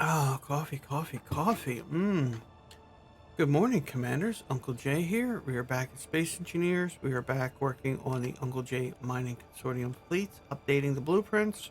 Ah, coffee, coffee, coffee. Good morning, Commanders. Uncle J here. We are back as Space Engineers. We are back working on the Uncle J Mining Consortium fleet, updating the blueprints.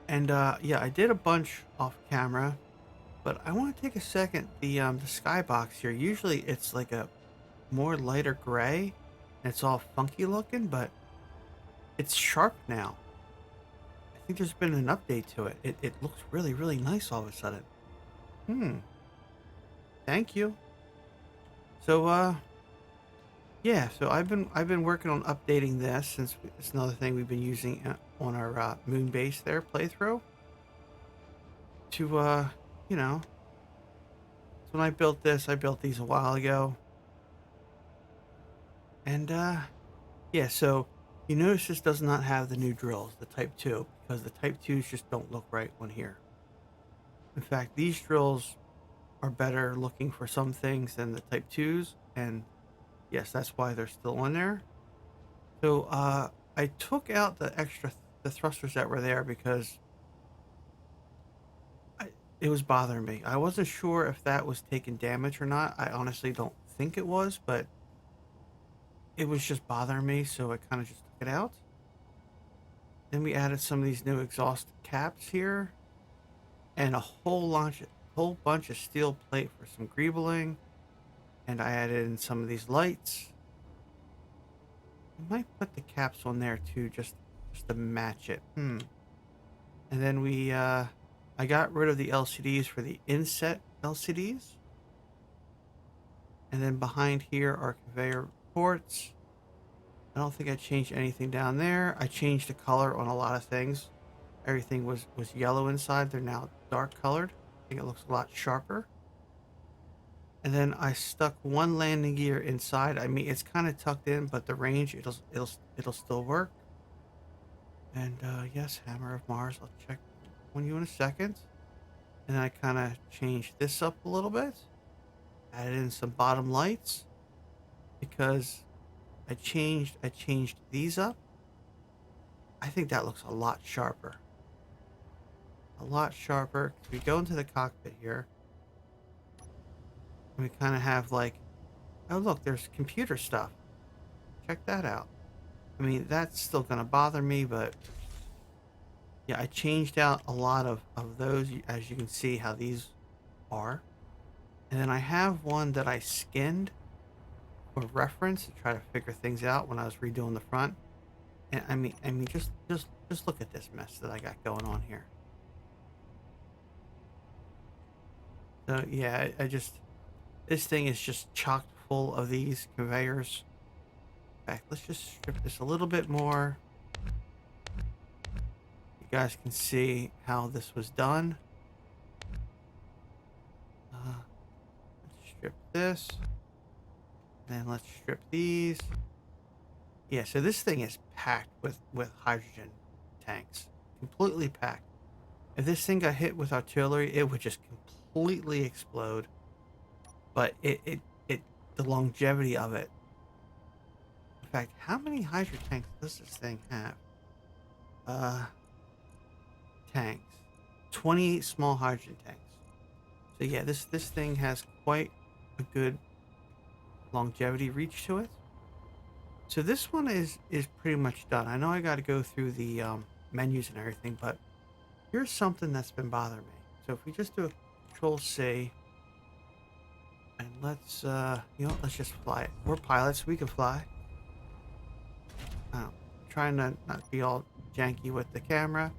And yeah, I did a bunch off camera, but I want to take a second. The skybox here. Usually, it's like a more lighter gray, and it's all funky looking, but it's sharp now. I think there's been an update to it. It looks really, really nice all of a sudden. Hmm. Thank you. So yeah, so I've been working on updating this since it's another thing we've been using on our moon base there playthrough to you know, so when I built these a while ago. And yeah, so you notice this does not have the new drills, the type 2, because the type 2s just don't look right on here. In fact, these drills are better looking for some things than the type 2s, and yes, that's why they're still on there. So I took out the thrusters that were there because it was bothering me. I wasn't sure if that was taking damage or not. I honestly don't think it was, but it was just bothering me, so I kind of just took it out. Then we added some of these new exhaust caps here, and a whole bunch of steel plate for some greebling. And I added in some of these lights. I might put the caps on there too, just to match it. And then I got rid of the LCDs for the inset LCDs. And then behind here are conveyor ports. I don't think I changed anything down there. I changed the color on a lot of things. Everything was yellow inside. They're now dark colored. I think it looks a lot sharper. And then I stuck one landing gear inside. I mean, it's kind of tucked in, but the range it'll still work. And yes, Hammer of Mars. I'll check on you in a second. And then I kind of changed this up a little bit. Added in some bottom lights because I changed these up. I think that looks a lot sharper. A lot sharper. We go into the cockpit here. And we kind of have like, oh look, there's computer stuff. Check that out. I mean, that's still going to bother me, but yeah, I changed out a lot of those, as you can see how these are. And then I have one that I skinned for reference to try to figure things out when I was redoing the front. And I mean, just look at this mess that I got going on here. So yeah, this thing is just chocked full of these conveyors. In fact, let's just strip this a little bit more. You guys can see how this was done. Let's strip this. Then let's strip these. Yeah, so this thing is packed with hydrogen tanks. Completely packed. If this thing got hit with artillery, it would just completely explode. But the longevity of it. In fact, how many hydro tanks does this thing have? Tanks. 28 small hydrogen tanks. So yeah, this thing has quite a good longevity reach to it. So this one is pretty much done. I know I got to go through the menus and everything, but here's something that's been bothering me. So if we just do a Control C, and let's let's just fly it. We're pilots, we can fly. Trying to not be all janky with the camera.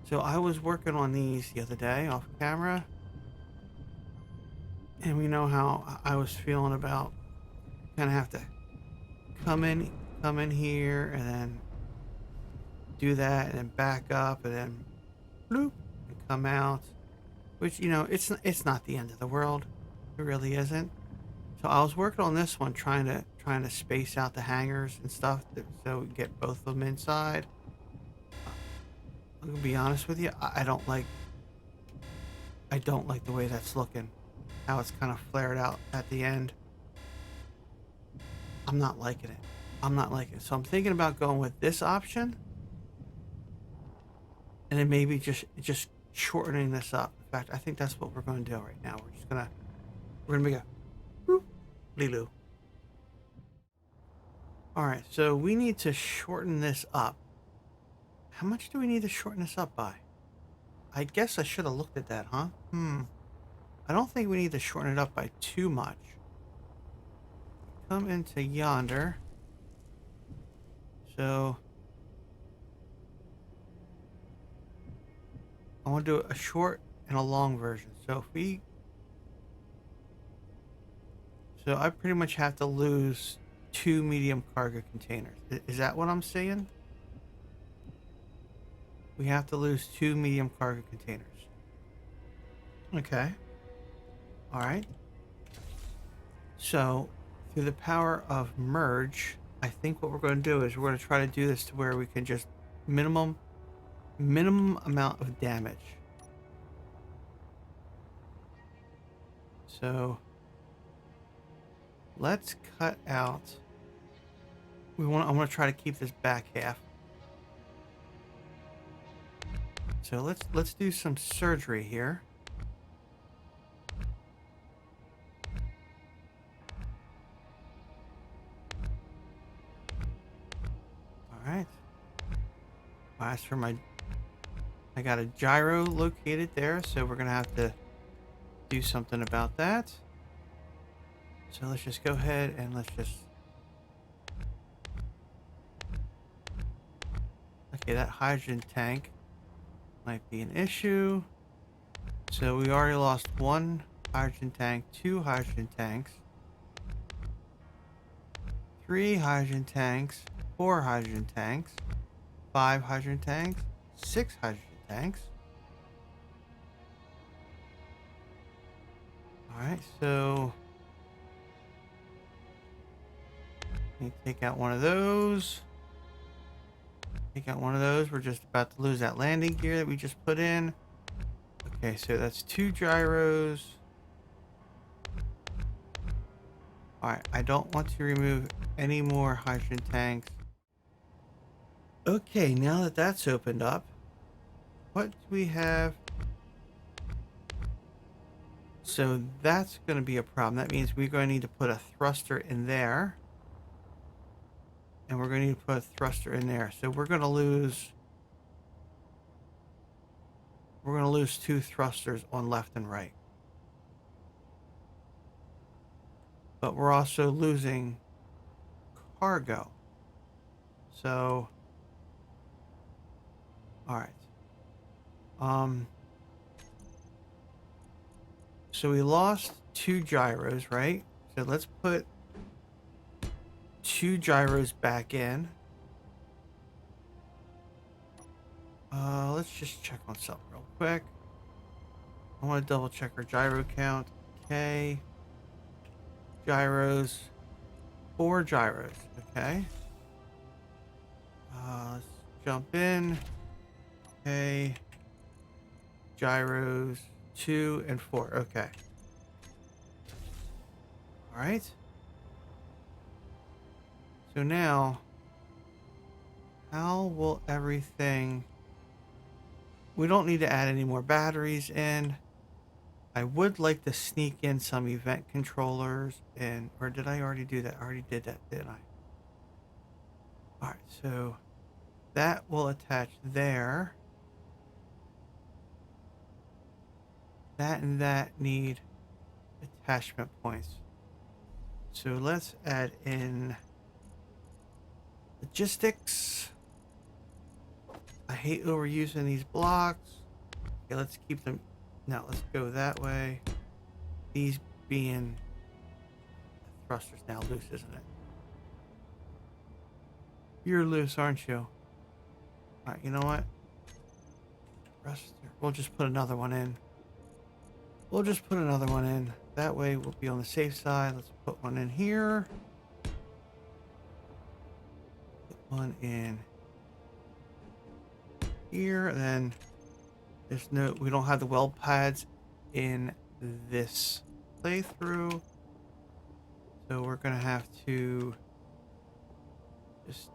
So I was working on these the other day off camera, and we know how I was feeling about kind of have to come in here and then do that and then back up and then bloop and come out, which it's not the end of the world. It really isn't. So I was working on this one trying to space out the hangars and stuff so we get both of them inside. I'm gonna be honest with you, I don't like the way that's looking, how it's kind of flared out at the end. I'm not liking it. So I'm thinking about going with this option, and then maybe just shortening this up. In fact, I think that's what we're going to do right now. We're gonna make a whoop, Lilu. All right, so we need to shorten this up. How much do we need to shorten this up by? I guess I should have looked at that, huh? I don't think we need to shorten it up by too much. Come into yonder. So I want to do a short and a long version. So I pretty much have to lose 2 medium cargo containers. Is that what I'm saying? We have to lose 2 medium cargo containers. Okay. All right. So through the power of merge, I think what we're going to do is we're going to try to do this to where we can just minimum amount of damage. So let's cut out. I want to try to keep this back half. So let's do some surgery here. All right. As for I got a gyro located there, so we're gonna have to do something about that. So let's just go ahead and let's just. Okay, that hydrogen tank might be an issue. So we already lost 1 hydrogen tank, 2 hydrogen tanks, 3 hydrogen tanks, 4 hydrogen tanks, 5 hydrogen tanks, 6 hydrogen tanks. Alright, so let me take out one of those. Take out one of those. We're just about to lose that landing gear that we just put in. Okay, so that's 2 gyros. Alright, I don't want to remove any more hydrogen tanks. Okay, now that that's opened up, what do we have? So that's going to be a problem. That means we're going to need to put a thruster in there. And we're going to need to put a thruster in there. So we're going to lose 2 thrusters on left and right. But we're also losing cargo. So, all right. So we lost 2 gyros, right? So let's put 2 gyros back in. Let's just check on something real quick. I want to double check our gyro count. Okay. Gyros. 4 gyros. Okay. Let's jump in. Okay. Gyros 2 and 4. Okay. All right. So now, how will everything... We don't need to add any more batteries in. I would like to sneak in some event controllers and... Or did I already do that? I already did that, didn't I? Alright, so that will attach there. That and that need attachment points. So let's add in logistics. I hate overusing these blocks. Okay, let's keep them. Now let's go that way. These being the thruster's now loose, isn't it? You're loose, aren't you? Alright, you know what? Thruster. We'll just put another one in. We'll just put another one in. That way we'll be on the safe side. Let's put one in here. Put one in here. And then we don't have the weld pads in this playthrough. So we're going to have to just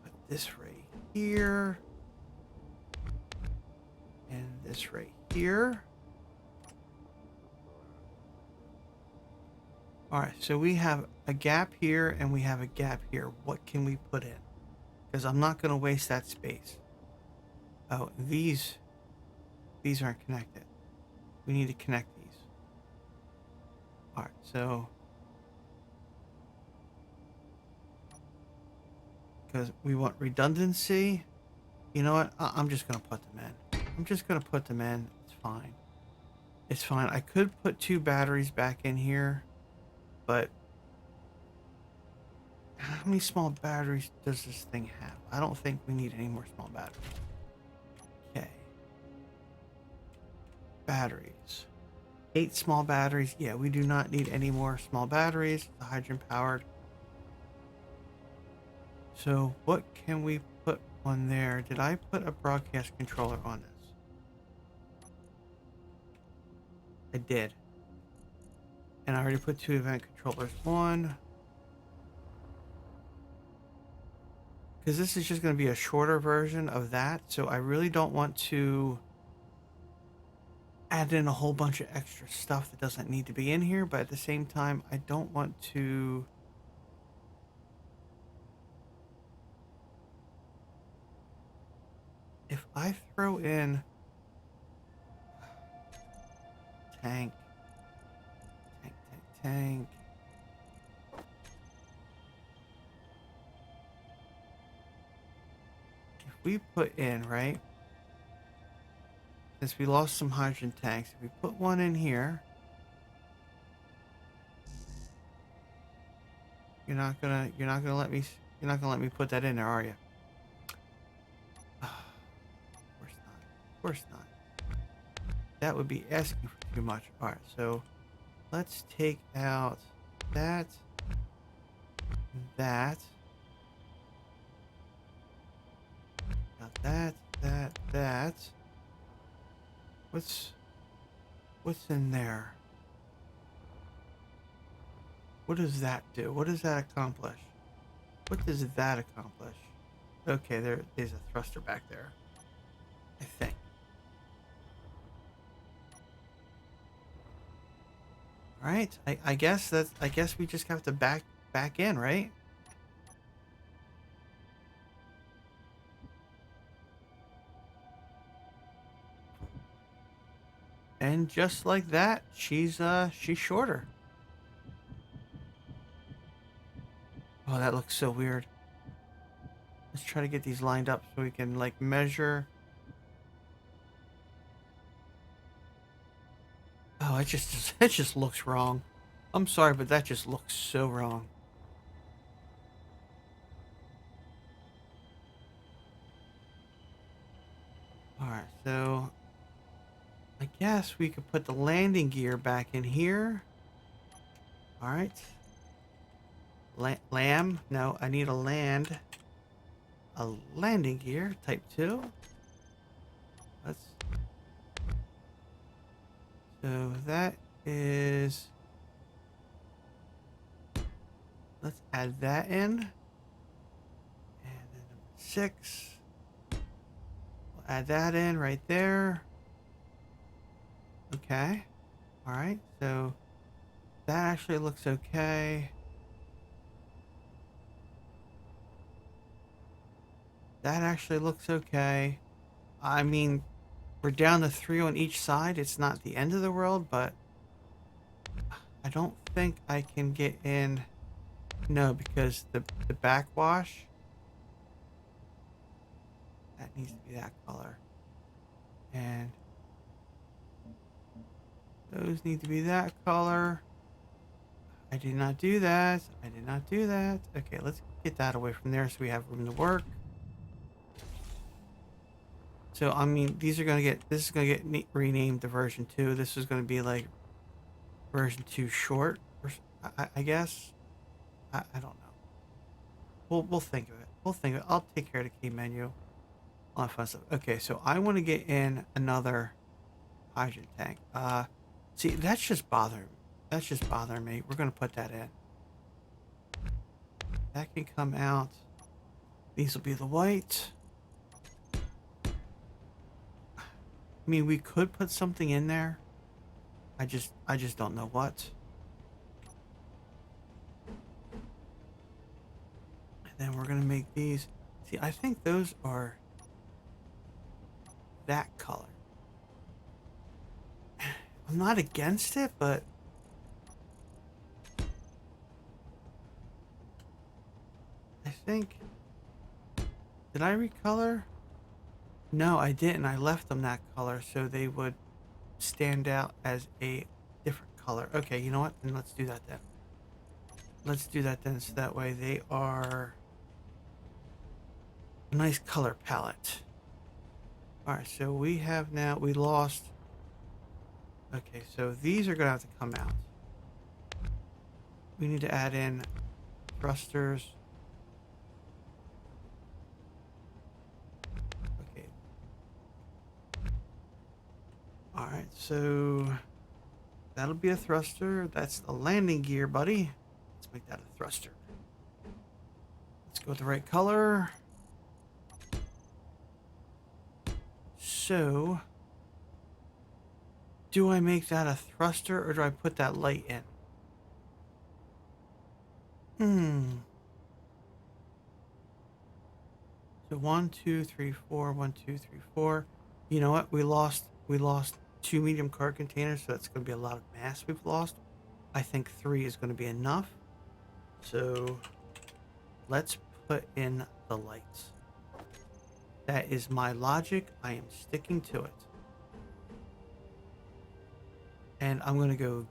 put this right here. And this right here. All right, so we have a gap here and we have a gap here. What can we put in? Because I'm not going to waste that space. Oh, these aren't connected. We need to connect these. All right, so because we want redundancy, you know what? I'm just going to put them in. I'm just going to put them in. It's fine. It's fine. I could put 2 batteries back in here, but how many small batteries does this thing have? I don't think we need any more small batteries. Okay. Batteries. 8 small batteries. Yeah, we do not need any more small batteries. The hydrogen powered. So what can we put on there? Did I put a broadcast controller on this? I did. And I already put 2 event controllers on. Because this is just going to be a shorter version of that. So I really don't want to add in a whole bunch of extra stuff that doesn't need to be in here. But at the same time, I don't want to... If I throw in... Tank. If we put in, right? Since we lost some hydrogen tanks, if we put one in here, you're not gonna let me put that in there, are you? Of course not. Of course not. That would be asking for too much. All right, so let's take out that. Now that. What's in there? What does that do? What does that accomplish? What does that accomplish? Okay, there is a thruster back there, I think. All right, I guess we just have to back in, right? And just like that, she's shorter. Oh, that looks so weird. Let's try to get these lined up so we can like measure. Oh, it just looks wrong. I'm sorry, but that just looks so wrong. All right, so I guess we could put the landing gear back in here. All right. Lamb? No, I need a landing gear, type 2. So that is... Let's add that in. And then number 6. We'll add that in right there. Okay. All right, so that actually looks okay. That actually looks okay. I mean, we're down to 3 on each side. It's not the end of the world, but I don't think I can get in. No, because the backwash, that needs to be that color. And those need to be that color. I did not do that. I did not do that. Okay, let's get that away from there so we have room to work. So, I mean, this is going to get renamed to version 2. This is going to be like version 2 short, I guess. I don't know. We'll think of it. We'll think of it. I'll take care of the key menu. All that fun stuff. Okay, so I want to get in another hydrogen tank. See, that's just bothering me. We're going to put that in. That can come out. These will be the white. I mean, we could put something in there. I just don't know what. And then we're gonna make these. See, I think those are that color. I'm not against it, but I think, did I recolor? No, I didn't. I left them that color so they would stand out as a different color. Okay, you know what? Then let's do that then. Let's do that then, so that way they are a nice color palette. All right, so we have now, we lost. Okay, so these are gonna have to come out. We need to add in thrusters. Okay. All right, so that'll be a thruster. That's the landing gear, buddy. Let's make that a thruster. Let's go with the right color. So, do I make that a thruster or do I put that light in? So 1, 2, 3, 4, 1, 2, 3, 4. You know what? We lost 2 medium card containers, so that's going to be a lot of mass we've lost. I think 3 is going to be enough. So let's put in the lights. That is my logic. I am sticking to it. And I'm going to go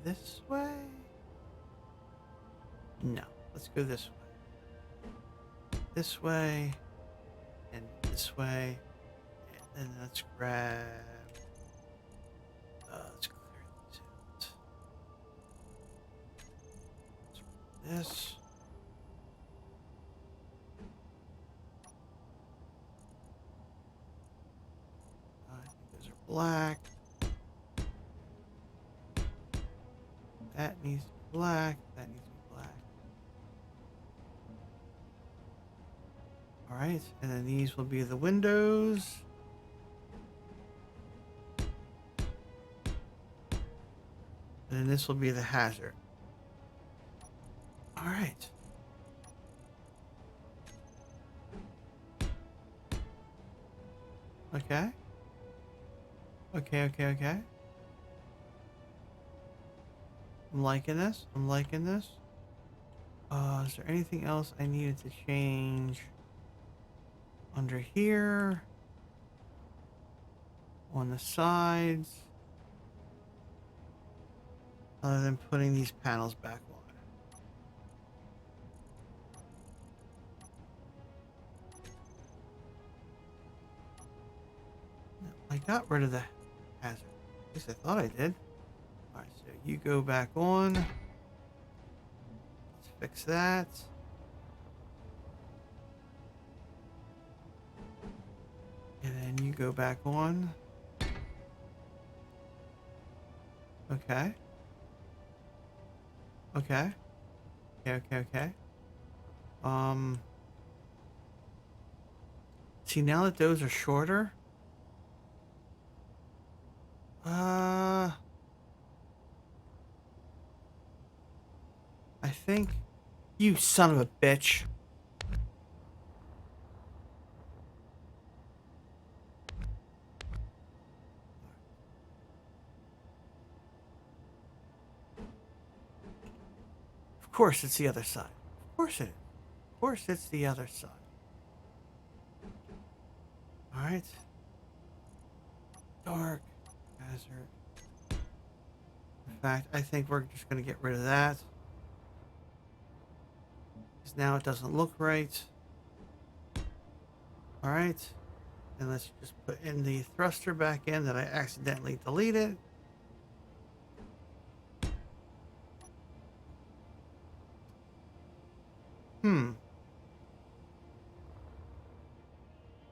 this way. No, let's go this way. This way. And this way. And then let's grab. Let's clear these out. Let's grab this. I think those are black. That needs to be black. That needs to be black. All right, and then these will be the windows. And then this will be the hazard. All right. Okay. Okay. I'm liking this. I'm liking this. Is there anything else I needed to change under here? On the sides? Other than putting these panels back on. No, I got rid of the hazard. At least I thought I did. Alright, so you go back on. Let's fix that. And then you go back on. Okay. Okay. See, now that those are shorter, I think, you son of a bitch. Of course it's the other side. Of course it is. Of course it's the other side. Alright. Dark. Hazard. In fact, I think we're just going to get rid of that. Because now it doesn't look right. Alright. And let's just put in the thruster back in that I accidentally deleted.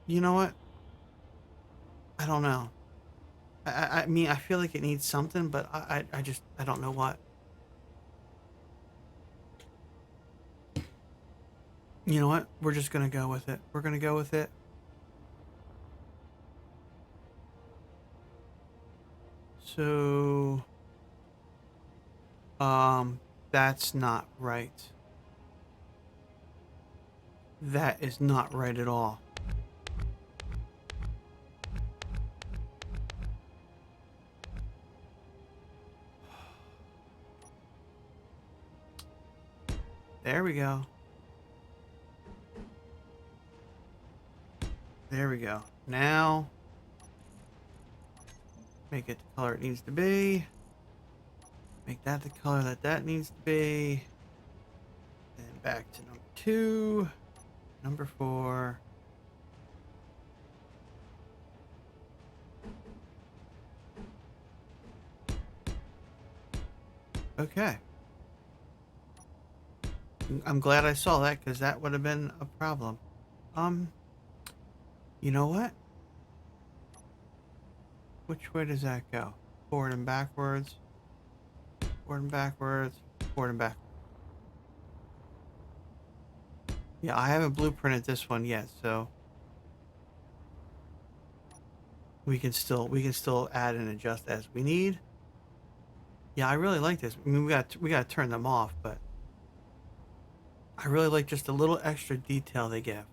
You know what? I don't know. I mean, I feel like it needs something, but I don't know what. You know what? We're just going to go with it. We're going to go with it. So, that's not right. That is not right at all. There we go. There we go. Now, make it the color it needs to be. Make that the color that that needs to be. Then back to number 2. Number 4. Okay. I'm glad I saw that because that would have been a problem. You know what? Which way does that go? Forward and backwards. Forward and backwards. Forward and backwards. Yeah, I haven't blueprinted this one yet, so we can still add and adjust as we need. Yeah, I really like this. I mean, we got to turn them off, but I really like just a little extra detail they give.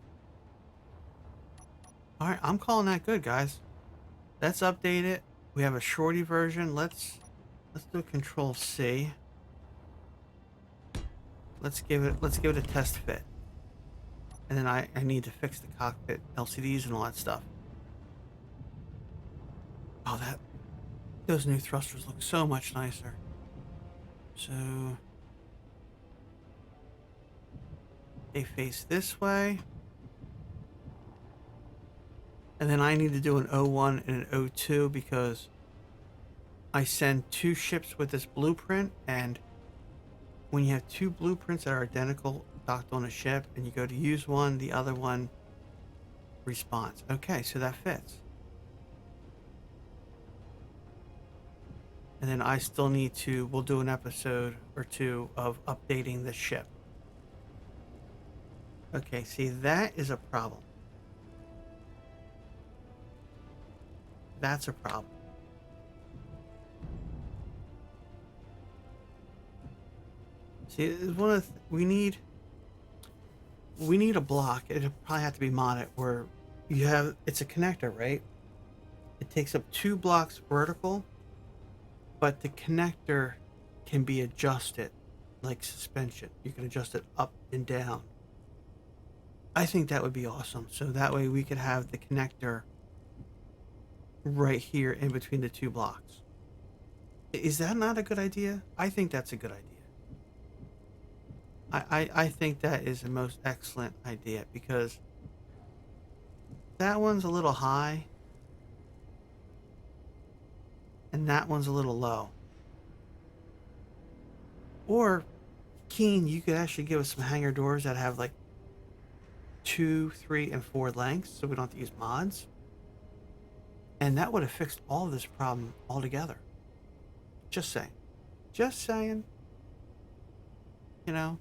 All right, I'm calling that good, guys. Let's update it. We have a shorty version. Let's do Control C. Let's give it a test fit. And then I need to fix the cockpit LCDs and all that stuff. Oh, those new thrusters look so much nicer. So they face this way. And then I need to do an 01 and an 02 because I send 2 ships with this blueprint, and when you have 2 blueprints that are identical docked on a ship and you go to use one, the other one responds. Okay, so that fits. And then I still need to, we'll do an episode or 2 of updating the ship. Okay, see, that is a problem. That's a problem. See, it's one of we need a block. It'll probably have to be modded where you have, it's a connector, right? It takes up 2 blocks vertical, but the connector can be adjusted like suspension. You can adjust it up and down. I think that would be awesome. So that way we could have the connector right here in between the 2 blocks. Is that not a good idea? I think that's a good idea. I think that is the most excellent idea because that one's a little high and that one's a little low. Or, Keen, you could actually give us some hangar doors that have like 2, 3, and 4 lengths so we don't have to use mods. And that would have fixed all of this problem altogether. Just saying. Just saying. You know,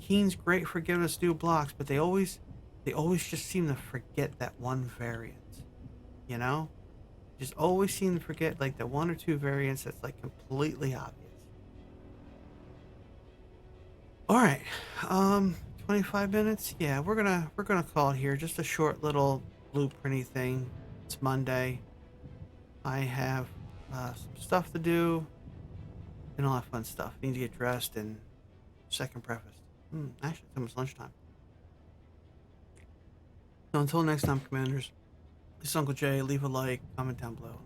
Keen's great for giving us new blocks, but they always just seem to forget that one variant. You know? Just always seem to forget like the 1 or 2 variants that's like completely obvious. Alright. 25 minutes? Yeah, we're gonna call it here. Just a short little blueprinty thing. It's Monday. I have some stuff to do and all that fun stuff. Need to get dressed and second breakfast. Actually, it's almost lunchtime. So until next time, Commanders, this is Uncle Jay. Leave a like, comment down below.